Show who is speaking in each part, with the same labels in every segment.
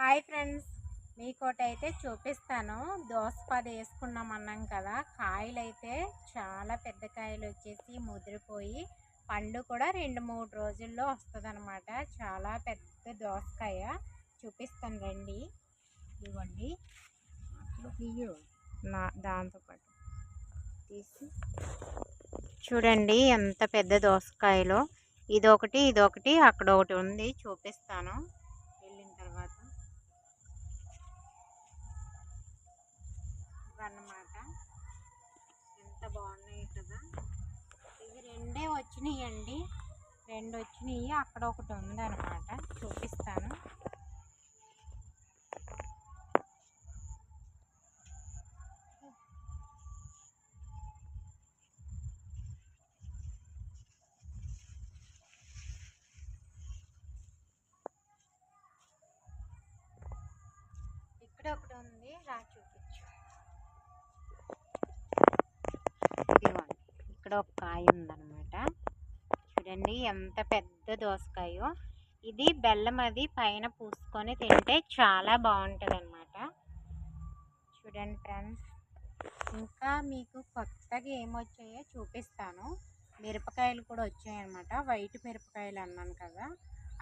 Speaker 1: Hi friends, మీకోటైతే చూపిస్తాను. దోసపది వేసుకున్నాం అన్నాం కదా. కాయలు అయితే చాలా పెద్ద కాయలు వచ్చేసి ముదిరిపోయి పండు కూడా 2-3 రోజుల్లో వస్తుంది అనమాట. చాలా పెద్ద దోసకాయ చూపిస్తాను రండి. ఇవ్వండి దాంతోపాటు తీసి చూడండి ఎంత పెద్ద దోసకాయలో. ఇదొకటి అక్కడ ఒకటి ఉంది, చూపిస్తాను వెళ్ళిన తర్వాత అన్నమాట. ఎంత బాగున్నాయి కదా. ఇవి రెండే వచ్చినాయండి, రెండు వచ్చినాయి. అక్కడ ఒకటి ఉందన్నమాట, చూపిస్తాను. ఇక్కడ ఒకటి ఉంది, రా చూపించు. ఇదిగోండి, ఇక్కడ ఒక కాయ ఉందన్నమాట. చూడండి ఎంత పెద్ద దోసకాయో. ఇది బెల్లం అది పైన పూసుకొని తింటే చాలా బాగుంటుంది అన్నమాట. చూడండి ఫ్రెండ్స్, ఇంకా మీకు కొత్తగా ఏమొచ్చాయో చూపిస్తాను. మిరపకాయలు కూడా వచ్చాయన్నమాట. వైట్ మిరపకాయలు అన్నాను కదా,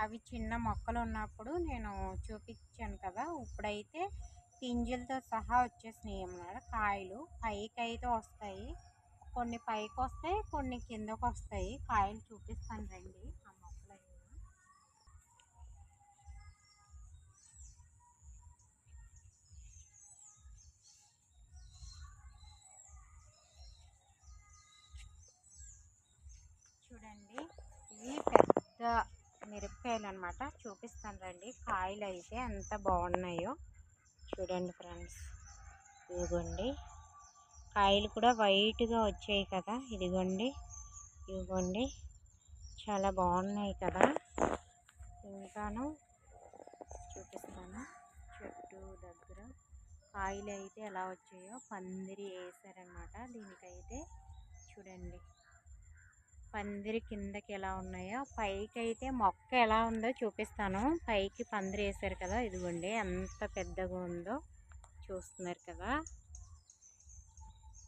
Speaker 1: అవి చిన్న మొక్కలు ఉన్నప్పుడు నేను చూపించాను కదా. ఇప్పుడైతే పింజలతో సహా వచ్చేసినాయి అన్నమాట. కాయలు పైకి అయితే వస్తాయి, కొన్ని పైకి వస్తాయి, కొన్ని కిందకు వస్తాయి. కాయలు చూపిస్తాను రండి. ఆ మొక్కలు చూడండి, ఇవి పెద్ద మిరపకాయలు అనమాట. చూపిస్తాను రండి. కాయలు అయితే ఎంత బాగున్నాయో చూడండి ఫ్రెండ్స్. ఇదిగోండి, కాయలు కూడా వైట్గా వచ్చాయి కదా. ఇదిగోండి చాలా బాగున్నాయి కదా. ఇంకాను చూపిస్తాను. చెట్టు దగ్గర కాయలు అయితే ఎలా వచ్చాయో పందిరి వేసారనమాట. దీనికైతే చూడండి, పందిరి కిందకి ఎలా ఉన్నాయో, పైకి అయితే మొక్క ఎలా ఉందో చూపిస్తాను. పైకి పందిరి వేసారు కదా. ఇదిగోండి ఎంత పెద్దగా ఉందో చూస్తున్నారు కదా.